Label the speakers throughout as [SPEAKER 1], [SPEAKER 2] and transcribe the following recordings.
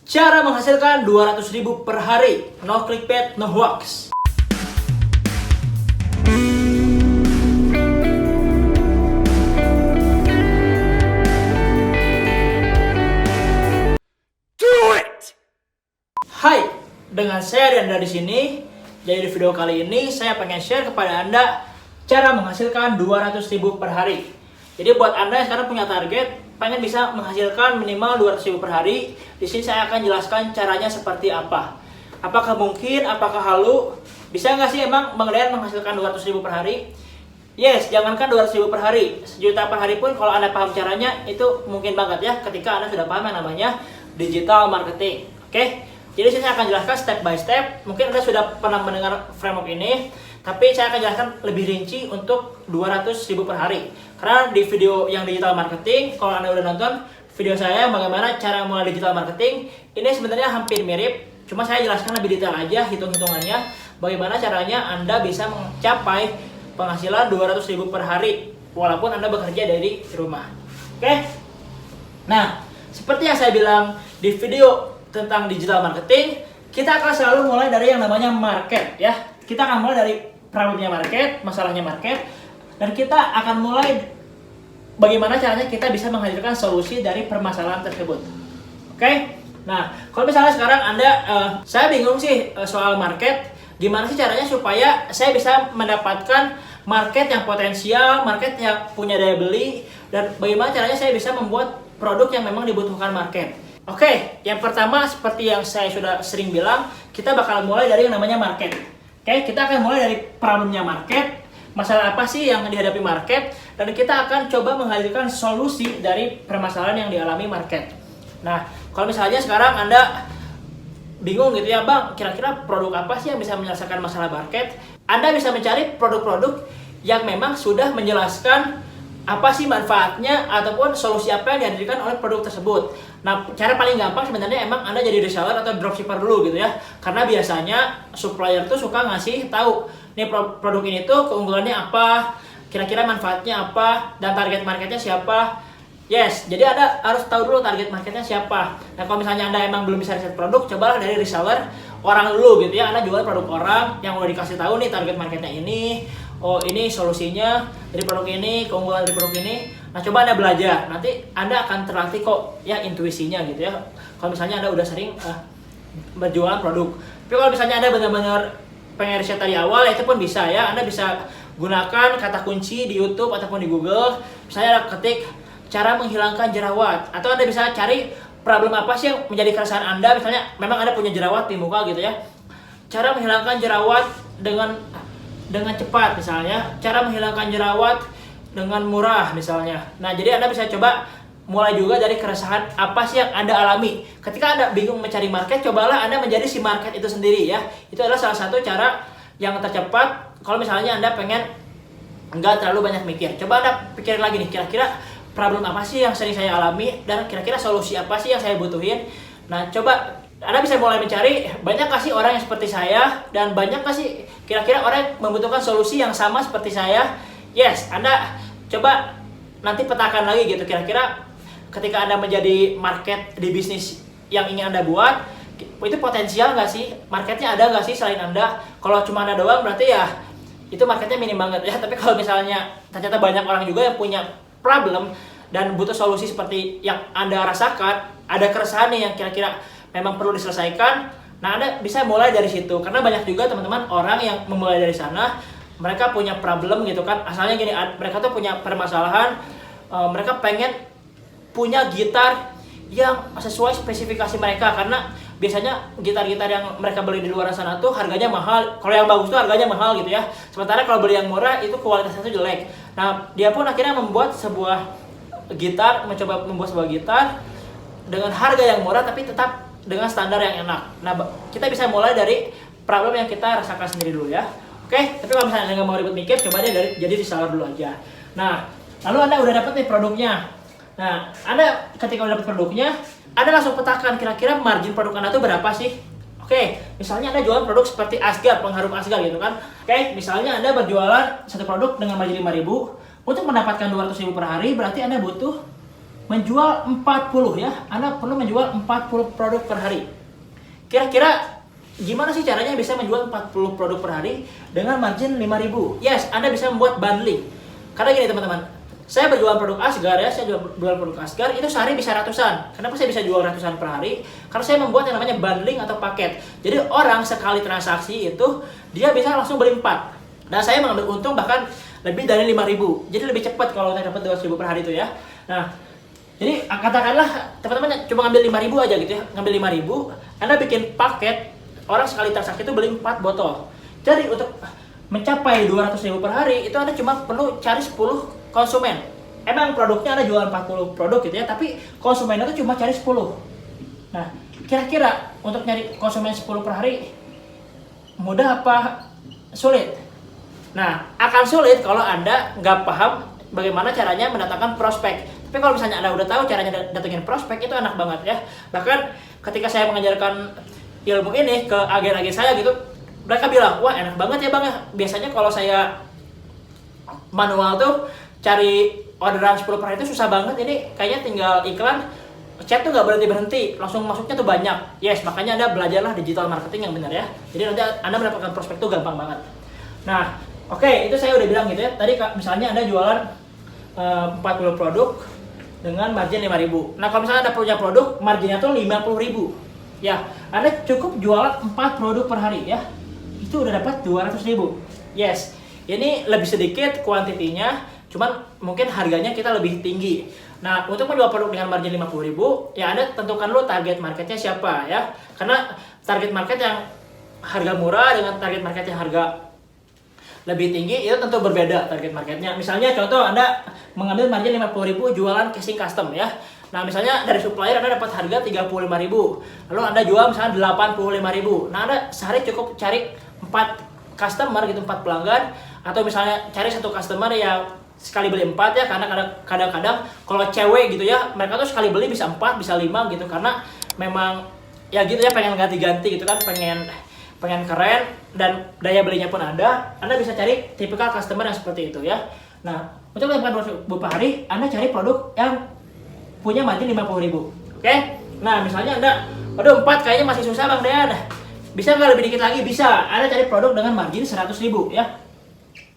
[SPEAKER 1] Cara menghasilkan 200.000 per hari. No clickbait, no hoax. Do it. Hai, dengan saya Rianda di sini. Jadi di video kali ini saya pengen share kepada Anda cara menghasilkan 200.000 per hari. Jadi buat Anda yang sekarang punya target pengen bisa menghasilkan minimal 200.000 per hari, di sini saya akan jelaskan caranya seperti apa. Apakah mungkin, apakah halu? Bisa nggak sih emang Bang Rian menghasilkan 200.000 per hari? Yes, jangankan 200.000 per hari, 1 juta per hari pun kalau Anda paham caranya itu mungkin banget ya, ketika Anda sudah paham yang namanya digital marketing. Oke? Jadi saya akan jelaskan step by step. Mungkin Anda sudah pernah mendengar framework ini, tapi saya akan jelaskan lebih rinci untuk 200.000 per hari. Karena di video yang digital marketing, kalau Anda udah nonton video saya bagaimana cara mulai digital marketing, ini sebenarnya hampir mirip, cuma saya jelaskan lebih detail aja hitung-hitungannya, bagaimana caranya Anda bisa mencapai penghasilan 200.000 per hari walaupun Anda bekerja dari rumah. Oke? Nah, seperti yang saya bilang di video tentang digital marketing, kita akan selalu mulai dari yang namanya market ya. Kita akan mulai dari problemnya market, masalahnya market, dan kita akan mulai bagaimana caranya kita bisa menghadirkan solusi dari permasalahan tersebut. Oke? Nah, kalau misalnya sekarang Anda, saya bingung sih soal market, gimana sih caranya supaya saya bisa mendapatkan market yang potensial, market yang punya daya beli, dan bagaimana caranya saya bisa membuat produk yang memang dibutuhkan market. Oke, yang pertama seperti yang saya sudah sering bilang, kita bakal mulai dari yang namanya market. Oke, kita akan mulai dari problemnya market, masalah apa sih yang dihadapi market, dan kita akan coba menghadirkan solusi dari permasalahan yang dialami market. Nah, kalau misalnya sekarang Anda bingung gitu ya, Bang, kira-kira produk apa sih yang bisa menyelesaikan masalah market? Anda bisa mencari produk-produk yang memang sudah menjelaskan apa sih manfaatnya ataupun solusi apa yang dihadirkan oleh produk tersebut. Nah, cara paling gampang sebenarnya emang Anda jadi reseller atau dropshipper dulu gitu ya. Karena biasanya supplier tuh suka ngasih tahu, nih produk ini tuh keunggulannya apa, kira-kira manfaatnya apa, dan target marketnya siapa. Yes, jadi Anda harus tahu dulu target marketnya siapa. Nah, kalau misalnya Anda emang belum bisa riset produk, cobalah dari reseller orang dulu gitu ya. Anda jual produk orang yang udah dikasih tahu nih target marketnya ini. Oh, ini solusinya dari produk ini, keunggulan dari produk ini. Nah, coba Anda belajar. Nanti Anda akan terlatih kok ya intuisinya gitu ya. Kalau misalnya Anda udah sering berjualan produk. Tapi kalau misalnya Anda benar-benar pengen riset dari awal, itu pun bisa ya. Anda bisa gunakan kata kunci di YouTube ataupun di Google. Misalnya Anda ketik cara menghilangkan jerawat, atau Anda bisa cari problem apa sih yang menjadi keresahan Anda. Misalnya memang Anda punya jerawat di muka gitu ya. Cara menghilangkan jerawat dengan cepat misalnya, cara menghilangkan jerawat dengan murah misalnya. Nah, jadi Anda bisa coba mulai juga dari keresahan apa sih yang Anda alami. Ketika Anda bingung mencari market, cobalah Anda menjadi si market itu sendiri ya. Itu adalah salah satu cara yang tercepat kalau misalnya Anda pengen nggak terlalu banyak mikir. Coba Anda pikirin lagi nih, kira-kira problem apa sih yang sering saya alami dan kira-kira solusi apa sih yang saya butuhin. Nah, coba Anda bisa mulai mencari, banyak kasih orang yang seperti saya, dan banyak kasih kira-kira orang yang membutuhkan solusi yang sama seperti saya. Yes, Anda coba nanti petakan lagi gitu, kira-kira ketika Anda menjadi market di bisnis yang ingin Anda buat, itu potensial nggak sih? Marketnya ada nggak sih selain Anda? Kalau cuma Anda doang berarti ya itu marketnya minim banget ya. Tapi kalau misalnya ternyata banyak orang juga yang punya problem dan butuh solusi seperti yang Anda rasakan, ada keresahan nih yang kira-kira memang perlu diselesaikan, nah Anda bisa mulai dari situ. Karena banyak juga teman-teman orang yang memulai dari sana, mereka punya problem gitu kan, asalnya gini, mereka tuh punya permasalahan, mereka pengen punya gitar yang sesuai spesifikasi mereka, karena biasanya gitar-gitar yang mereka beli di luar sana tuh harganya mahal. Kalau yang bagus tuh harganya mahal gitu ya, sementara kalau beli yang murah itu kualitasnya tuh jelek. Nah, dia pun akhirnya membuat sebuah gitar, mencoba membuat sebuah gitar dengan harga yang murah tapi tetap dengan standar yang enak. Nah, kita bisa mulai dari problem yang kita rasakan sendiri dulu ya. Oke, tapi kalau misalnya Anda nggak mau ribet mikir, coba deh jadi reseller dulu aja. Nah, lalu Anda udah dapet nih produknya. Nah, Anda ketika udah dapet produknya, Anda langsung petakan kira-kira margin produk Anda tuh berapa sih? Oke, misalnya Anda jualan produk seperti Asgar, pengharum Asgar gitu kan. Oke, misalnya Anda berjualan satu produk dengan margin 5.000, untuk mendapatkan 200.000 per hari berarti Anda butuh menjual 40 ya. Anda perlu menjual 40 produk per hari. Kira-kira gimana sih caranya bisa menjual 40 produk per hari dengan margin 5.000? Yes, Anda bisa membuat bundling. Karena gini teman-teman, saya berjualan produk Asgar ya, saya jual produk Asgar itu sehari bisa ratusan. Kenapa saya bisa jual ratusan per hari? Karena saya membuat yang namanya bundling atau paket. Jadi orang sekali transaksi itu dia bisa langsung beli 4. Nah, saya mengambil untung bahkan lebih dari 5.000. Jadi lebih cepat kalau saya dapat 200.000 per hari itu ya. Nah, jadi katakanlah teman-teman cuma ngambil 5.000 aja gitu ya. Ngambil 5.000, Anda bikin paket, orang sekali transaksi itu beli 4 botol. Jadi untuk mencapai 200.000 per hari itu Anda cuma perlu cari 10 konsumen. Emang produknya Anda jual 40 produk gitu ya, tapi konsumennya itu cuma cari 10. Nah, kira-kira untuk nyari konsumen 10 per hari mudah apa sulit? Nah, akan sulit kalau Anda nggak paham bagaimana caranya mendatangkan prospek. Tapi kalau misalnya Anda udah tahu caranya datengin prospek, itu enak banget ya. Bahkan ketika saya mengajarkan ilmu ini ke agen-agen saya gitu, mereka bilang, wah enak banget ya bang ya. Biasanya kalau saya manual tuh cari orderan 10 per hari itu susah banget. Ini kayaknya tinggal iklan, chat tuh nggak berhenti-berhenti, langsung masuknya tuh banyak. Yes, makanya Anda belajarlah digital marketing yang benar ya. Jadi nanti Anda mendapatkan prospek tuh gampang banget. Nah, oke, itu saya udah bilang gitu ya. Tadi misalnya Anda jualan 40 produk dengan margin 5.000. Nah, kalau misalnya Anda punya produk, marginnya tuh 50.000. Ya, Anda cukup jualan 4 produk per hari ya. Itu udah dapat 200.000. Yes, ini lebih sedikit kuantitinya, cuman mungkin harganya kita lebih tinggi. Nah, untuk menjual produk dengan margin 50.000, ya Anda tentukan dulu target marketnya siapa ya. Karena target market yang harga murah dengan target market yang harga lebih tinggi itu tentu berbeda target marketnya. Misalnya contoh Anda mengambil margin 50.000 jualan casing custom ya. Nah, misalnya dari supplier Anda dapat harga 35.000. Lalu Anda jual misalnya 85.000. Nah, Anda sehari cukup cari 4 customer gitu, 4 pelanggan, atau misalnya cari satu customer yang sekali beli 4 ya, karena kadang-kadang kalau cewek gitu ya, mereka tuh sekali beli bisa 4, bisa 5 gitu, karena memang ya gitu ya, pengen ganti-ganti gitu kan, pengen keren dan daya belinya pun ada. Anda bisa cari tipikal customer yang seperti itu ya. Nah, untuk mendapatkan 200.000 per hari, Anda cari produk yang punya margin 50.000. Oke? Nah, misalnya Anda, aduh 4 kayaknya masih susah Bang Dean. Bisa nggak lebih dikit lagi? Bisa. Anda cari produk dengan margin 100.000 ya.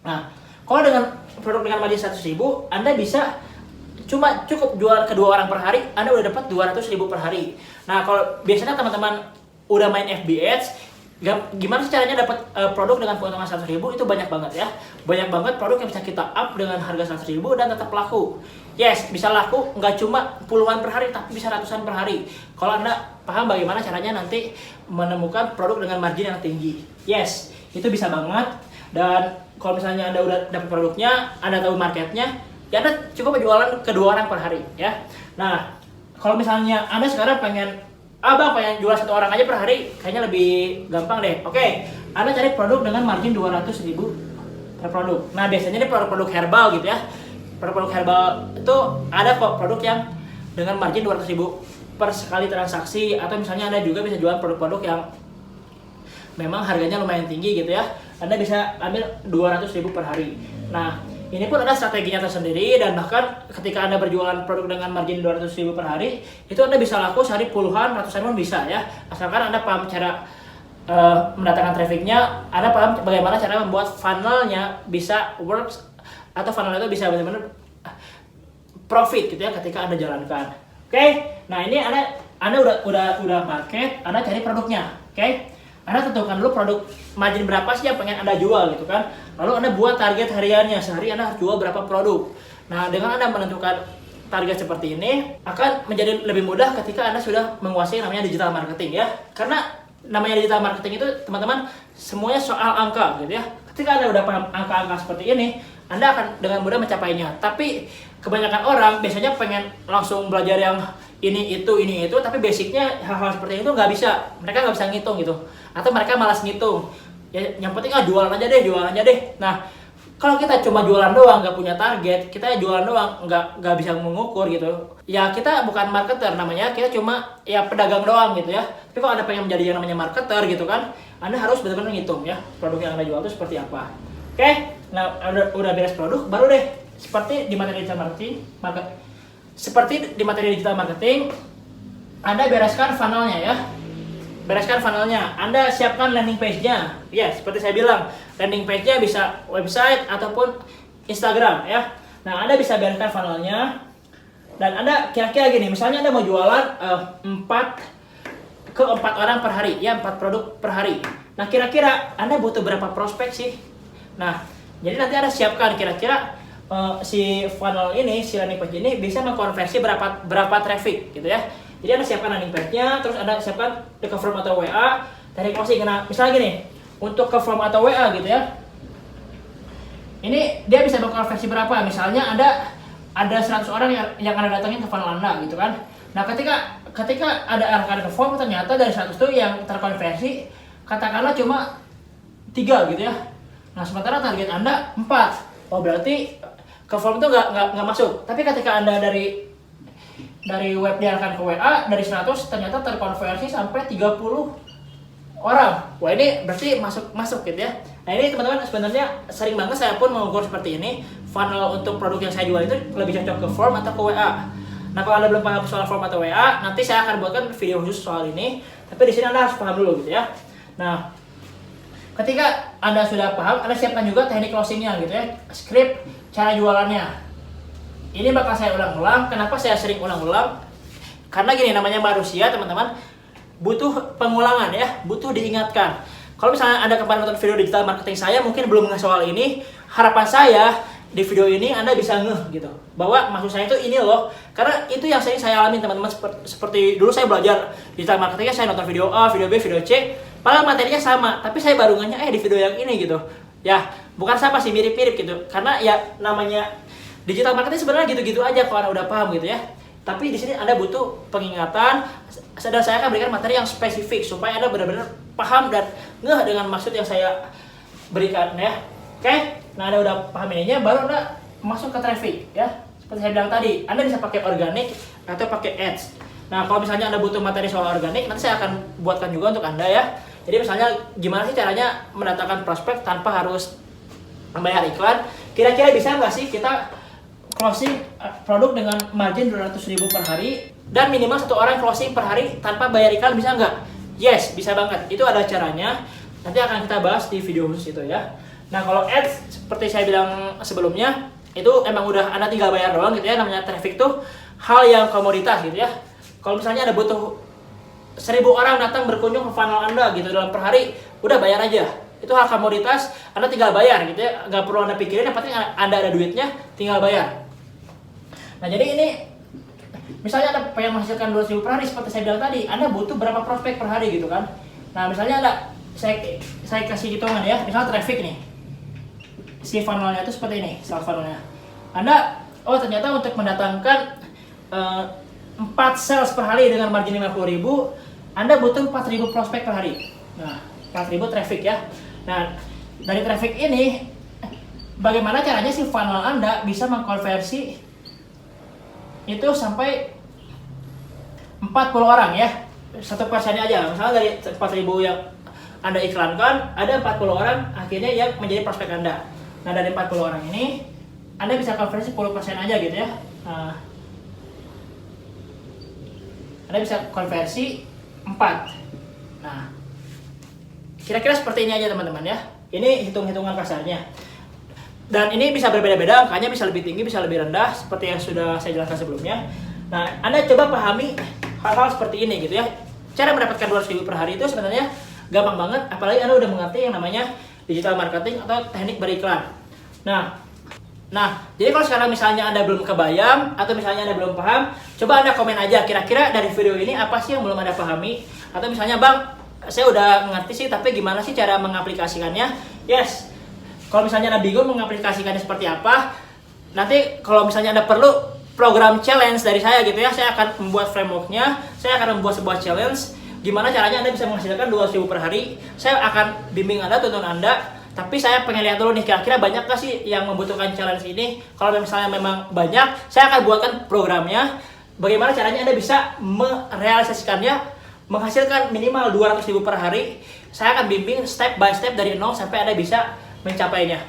[SPEAKER 1] Nah, kalau dengan produk dengan margin 100.000, Anda bisa cukup jual ke 2 orang per hari, Anda udah dapat 200.000 per hari. Nah, kalau biasanya teman-teman udah main FB Ads, gimana sih caranya dapat produk dengan keuntungan 100.000? Itu banyak banget ya. Banyak banget produk yang bisa kita up dengan harga 100.000 dan tetap laku. Yes, bisa laku nggak cuma puluhan per hari, tapi bisa ratusan per hari. Kalau Anda paham bagaimana caranya nanti menemukan produk dengan margin yang tinggi. Yes, itu bisa banget. Dan kalau misalnya Anda udah dapat produknya, Anda tahu marketnya, ya Anda cukup berjualan ke 2 orang per hari ya. Nah, kalau misalnya Anda sekarang pengen pengen jual 1 orang aja per hari, kayaknya lebih gampang deh. Oke, Anda cari produk dengan margin 200.000 per produk. Nah, biasanya ini produk-produk herbal gitu ya. Produk-produk herbal itu ada kok produk yang dengan margin 200.000 per sekali transaksi. Atau misalnya Anda juga bisa jual produk-produk yang memang harganya lumayan tinggi gitu ya. Anda bisa ambil 200.000 per hari. Nah, ini pun ada strateginya tersendiri, dan bahkan ketika Anda berjualan produk dengan margin 200.000 per hari, itu Anda bisa laku sehari puluhan, ratusan pun bisa ya. Asalkan Anda paham cara mendatangkan trafficnya, Anda paham bagaimana cara membuat funnelnya bisa works, atau funnel itu bisa benar-benar profit gitu ya ketika Anda jalankan. Oke? Nah, ini Anda udah market, Anda cari produknya. Oke? Anda tentukan dulu produk margin berapa sih yang pengen Anda jual gitu kan. Lalu Anda buat target hariannya, sehari Anda harus jual berapa produk. Nah, dengan Anda menentukan target seperti ini, akan menjadi lebih mudah ketika Anda sudah menguasai namanya digital marketing ya. Karena namanya digital marketing itu teman-teman semuanya soal angka gitu ya. Ketika Anda udah paham angka-angka seperti ini, Anda akan dengan mudah mencapainya. Tapi kebanyakan orang biasanya pengen langsung belajar yang ini itu, tapi basicnya hal-hal seperti itu nggak bisa. Mereka nggak bisa ngitung gitu, atau mereka malas ngitung. Ya, yang penting jualan aja deh. Nah, kalau kita cuma jualan doang, nggak punya target, kita jualan doang, nggak bisa mengukur gitu. Ya kita bukan marketer namanya, kita cuma ya pedagang doang gitu ya. Tapi kalau Anda pengen menjadi yang namanya marketer gitu kan, Anda harus benar-benar ngitung ya produk yang Anda jual itu seperti apa. Oke? Nah, udah beres produk, baru deh seperti di materi digital marketing, seperti di materi digital marketing, Anda bereskan funnelnya ya. Bereskan funnelnya, Anda siapkan landing page-nya. Ya, seperti saya bilang, landing page-nya bisa website ataupun Instagram ya. Nah, Anda bisa bereskan funnelnya. Dan Anda kira-kira gini, misalnya Anda mau jualan 4 orang per hari, ya 4 produk per hari. Nah, kira-kira Anda butuh berapa prospek sih? Nah, jadi nanti Anda siapkan kira-kira si funnel ini, si landing page ini bisa mengkonversi berapa traffic gitu ya. Jadi Anda siapkan landing page-nya, terus Anda siapkan ke form atau WA, teknik closing. Nah, misalnya gini, untuk ke form atau WA gitu ya, ini dia bisa mengkonversi berapa? Misalnya ada 100 orang yang Anda datangin ke funnel Anda gitu kan. Nah, ketika ada ke form, ternyata dari 100 itu yang terkonversi katakanlah cuma 3 gitu ya. Nah, sementara target Anda 4. Oh, berarti ke form itu nggak masuk. Tapi ketika Anda dari web diarahkan ke WA, dari 100 ternyata terkonversi sampai 30 orang. Wah, ini berarti masuk gitu ya. Nah, ini teman-teman sebenarnya sering banget saya pun mengukur seperti ini. Funnel untuk produk yang saya jual itu lebih cocok ke form atau ke WA. Nah, kalau Anda belum paham soal form atau WA, nanti saya akan buatkan video khusus soal ini. Tapi di sini Anda harus paham dulu gitu ya. Nah, ketika Anda sudah paham, Anda siapkan juga teknik closingnya gitu ya. Script, cara jualannya. Ini bakal saya ulang-ulang. Kenapa saya sering ulang-ulang? Karena gini, namanya manusia teman-teman, butuh pengulangan ya, butuh diingatkan. Kalau misalnya Anda kemarin nonton video digital marketing saya, mungkin belum ngeh soal ini, harapan saya di video ini Anda bisa ngeh gitu, bahwa maksud saya itu ini loh. Karena itu yang saya alami teman-teman, seperti dulu saya belajar digital marketingnya, saya nonton video A, video B, video C, padahal materinya sama, tapi saya baru ngehnya di video yang ini gitu. Ya, bukan sama sih, mirip-mirip gitu. Karena ya namanya digital marketing sebenarnya gitu-gitu aja kalau Anda udah paham gitu ya. Tapi di sini Anda butuh pengingatan, dan saya akan berikan materi yang spesifik supaya Anda benar-benar paham dan ngeh dengan maksud yang saya berikan ya. Oke? Nah, Anda udah paham ininya, baru Anda masuk ke traffic ya. Seperti saya bilang tadi, Anda bisa pakai organic atau pakai ads. Nah, kalau misalnya Anda butuh materi soal organic, nanti saya akan buatkan juga untuk Anda ya. Jadi misalnya gimana sih caranya mendatangkan prospek tanpa harus membayar iklan. Kira-kira bisa nggak sih kita closing produk dengan margin 200.000 per hari dan minimal 1 orang closing per hari tanpa bayar iklan, bisa nggak? Yes, bisa banget. Itu ada caranya. Nanti akan kita bahas di video khusus itu ya. Nah, kalau ads seperti saya bilang sebelumnya, itu emang udah Anda tinggal bayar doang gitu ya. Namanya traffic tuh hal yang komoditas gitu ya. Kalau misalnya Anda butuh 1.000 orang datang berkunjung ke funnel Anda gitu dalam per hari, udah bayar aja. Itu hal komoditas, Anda tinggal bayar gitu ya. Nggak perlu Anda pikirin, yang penting Anda ada duitnya, tinggal bayar. Nah, jadi ini misalnya Anda pengen menghasilkan 200.000 per hari seperti saya bilang tadi, Anda butuh berapa prospek per hari gitu kan. Nah, misalnya saya kasih hitungan ya, misalnya traffic nih, si funnelnya itu seperti ini, sales funnelnya. Anda, ternyata untuk mendatangkan 4 sales per hari dengan margin 50.000, Anda butuh 4.000 prospek per hari. Nah, 4.000 traffic ya. Nah, dari traffic ini, bagaimana caranya si funnel Anda bisa mengkonversi itu sampai 40 orang ya, 1% aja. Misalnya dari 4.000 yang Anda iklankan, ada 40 orang akhirnya yang menjadi prospek Anda. Nah, dari 40 orang ini Anda bisa konversi 10% aja gitu ya. Nah, Anda bisa konversi 4. Nah, kira-kira seperti ini aja teman-teman ya. Ini hitung-hitungan kasarnya. Dan ini bisa berbeda-beda, angkanya bisa lebih tinggi, bisa lebih rendah, seperti yang sudah saya jelaskan sebelumnya. Nah, Anda coba pahami hal-hal seperti ini gitu ya. Cara mendapatkan 200.000 per hari itu sebenarnya gampang banget, apalagi Anda udah mengerti yang namanya digital marketing atau teknik beriklan. Nah, jadi kalau sekarang misalnya Anda belum kebayang, atau misalnya Anda belum paham, coba Anda komen aja, kira-kira dari video ini apa sih yang belum Anda pahami? Atau misalnya, Bang, saya udah mengerti sih, tapi gimana sih cara mengaplikasikannya? Yes. Kalau misalnya Anda bingung mengaplikasikannya seperti apa, nanti kalau misalnya Anda perlu program challenge dari saya gitu ya, saya akan membuat frameworknya, saya akan membuat sebuah challenge, gimana caranya Anda bisa menghasilkan 200.000 per hari. Saya akan bimbing Anda, tuntun Anda, tapi saya pengen lihat dulu nih, kira-kira banyak gak sih yang membutuhkan challenge ini. Kalau misalnya memang banyak, saya akan buatkan programnya, bagaimana caranya Anda bisa merealisasikannya, menghasilkan minimal 200.000 per hari. Saya akan bimbing step by step dari 0 sampai Anda bisa mencapainya.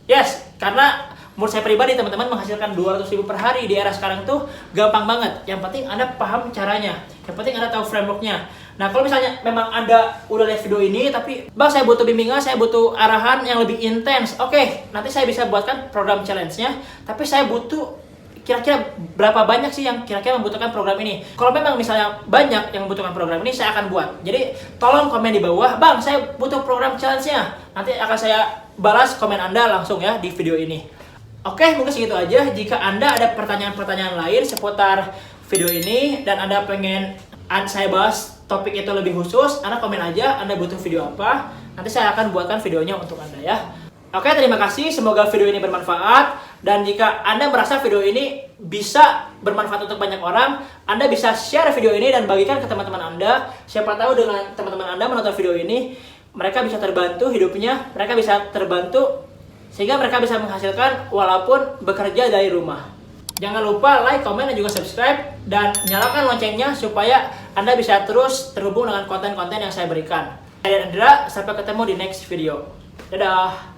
[SPEAKER 1] Yes, karena menurut saya pribadi teman-teman menghasilkan 200.000 per hari di era sekarang tuh gampang banget. Yang penting Anda paham caranya, yang penting Anda tahu frameworknya. Nah kalau misalnya memang Anda udah lihat video ini tapi bang saya butuh bimbingan, saya butuh arahan yang lebih intens, oke, nanti saya bisa buatkan program challenge-nya, tapi saya butuh kira-kira berapa banyak sih yang kira-kira membutuhkan program ini. Kalau memang misalnya banyak yang membutuhkan program ini, saya akan buat. Jadi tolong komen di bawah, bang saya butuh program challenge-nya, nanti akan saya balas komen Anda langsung ya di video ini. Oke, mungkin segitu aja. Jika Anda ada pertanyaan-pertanyaan lain seputar video ini dan Anda pengen saya bahas topik itu lebih khusus, Anda komen aja Anda butuh video apa, nanti saya akan buatkan videonya untuk Anda ya. Oke, terima kasih. Semoga video ini bermanfaat. Dan jika Anda merasa video ini bisa bermanfaat untuk banyak orang, Anda bisa share video ini dan bagikan ke teman-teman Anda. Siapa tahu dengan teman-teman Anda menonton video ini, mereka bisa terbantu hidupnya, mereka bisa terbantu sehingga mereka bisa menghasilkan walaupun bekerja dari rumah. Jangan lupa like, komen, dan juga subscribe. Dan nyalakan loncengnya supaya Anda bisa terus terhubung dengan konten-konten yang saya berikan. Saya Andra, sampai ketemu di next video. Dadah!